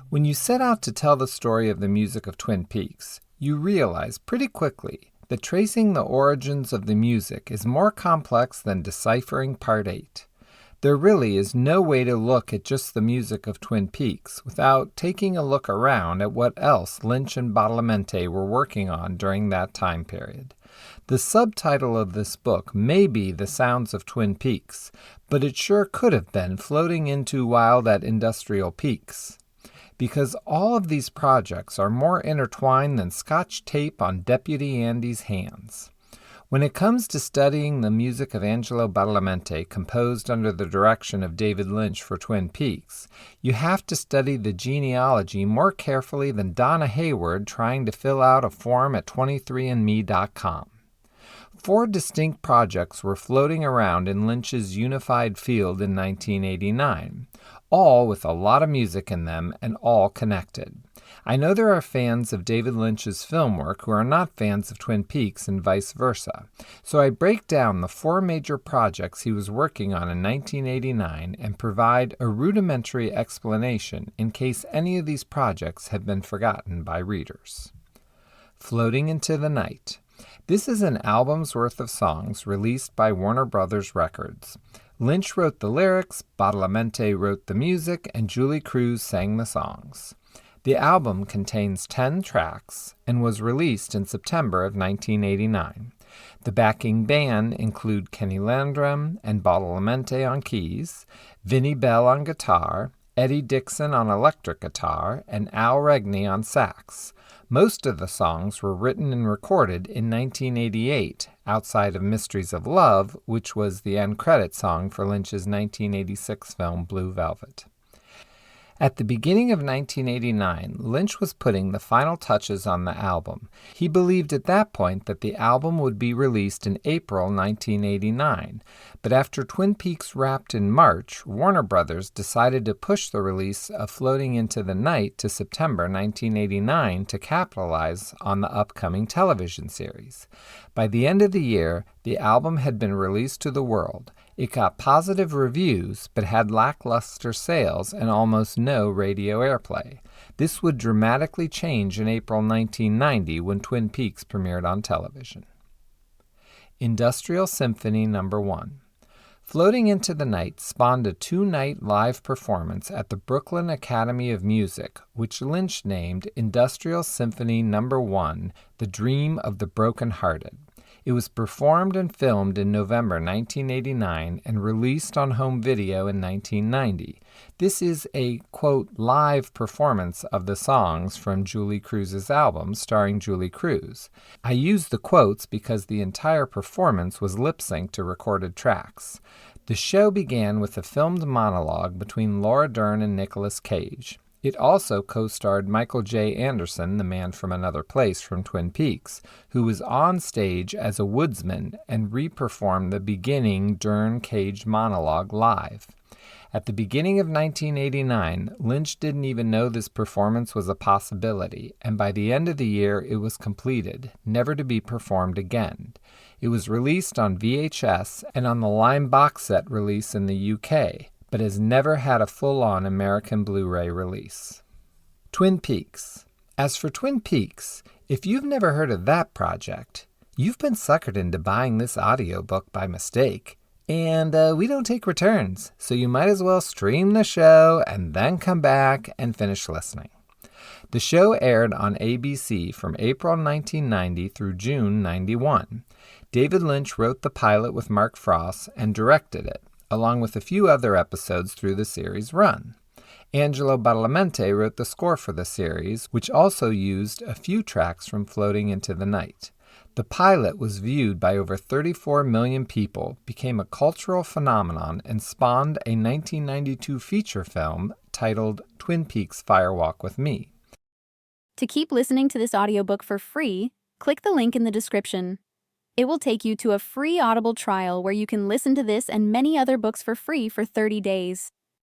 When you set out to tell the story of the music of Twin Peaks, you realize pretty quickly that tracing the origins of the music is more complex than deciphering Part 8. There really is no way to look at just the music of Twin Peaks without taking a look around at what else Lynch and Badalamenti were working on during that time period. The subtitle of this book may be The Sounds of Twin Peaks, but it sure could have been Floating into Wild at Industrial Peaks. Because all of these projects are more intertwined than Scotch tape on Deputy Andy's hands. When it comes to studying the music of Angelo Badalamenti composed under the direction of David Lynch for Twin Peaks, you have to study the genealogy more carefully than Donna Hayward trying to fill out a form at 23andme.com. 4 distinct projects were floating around in Lynch's unified field in 1989, all with a lot of music in them and all connected. I know there are fans of David Lynch's film work who are not fans of Twin Peaks and vice versa, so I break down the 4 major projects he was working on in 1989 and provide a rudimentary explanation in case any of these projects have been forgotten by readers. Floating into the Night. This is an album's worth of songs released by Warner Brothers Records. Lynch wrote the lyrics, Badalamenti wrote the music, and Julie Cruz sang the songs. The album contains 10 tracks and was released in September of 1989. The backing band include Kenny Landrum and Badalamenti on keys, Vinnie Bell on guitar, Eddie Dixon on electric guitar, and Al Regney on sax. Most of the songs were written and recorded in 1988, outside of Mysteries of Love, which was the end credit song for Lynch's 1986 film Blue Velvet. At the beginning of 1989, Lynch was putting the final touches on the album. He believed at that point that the album would be released in April 1989, but after Twin Peaks wrapped in March, Warner Brothers decided to push the release of Floating into the Night to September 1989 to capitalize on the upcoming television series. By the end of the year, the album had been released to the world. It got positive reviews, but had lackluster sales and almost no radio airplay. This would dramatically change in April 1990 when Twin Peaks premiered on television. Industrial Symphony No. 1. Floating into the Night spawned a 2-night live performance at the Brooklyn Academy of Music, which Lynch named Industrial Symphony No. 1, The Dream of the Broken-Hearted. It was performed and filmed in November 1989 and released on home video in 1990. This is a, quote, live performance of the songs from Julie Cruz's album starring Julie Cruz. I use the quotes because the entire performance was lip-synced to recorded tracks. The show began with a filmed monologue between Laura Dern and Nicolas Cage. It also co-starred Michael J. Anderson, the man from Another Place from Twin Peaks, who was on stage as a woodsman and re-performed the beginning Dern-Cage monologue live. At the beginning of 1989, Lynch didn't even know this performance was a possibility, and by the end of the year it was completed, never to be performed again. It was released on VHS and on the Lime box set release in the UK, but has never had a full-on American Blu-ray release. Twin Peaks. As for Twin Peaks, if you've never heard of that project, you've been suckered into buying this audiobook by mistake. And we don't take returns, so you might as well stream the show and then come back and finish listening. The show aired on ABC from April 1990 through June 91. David Lynch wrote the pilot with Mark Frost and directed it, along with a few other episodes through the series' run. Angelo Badalamenti wrote the score for the series, which also used a few tracks from Floating into the Night. The pilot was viewed by over 34 million people, became a cultural phenomenon, and spawned a 1992 feature film titled Twin Peaks Firewalk with Me. To keep listening to this audiobook for free, click the link in the description. It will take you to a free Audible trial where you can listen to this and many other books for free for 30 days.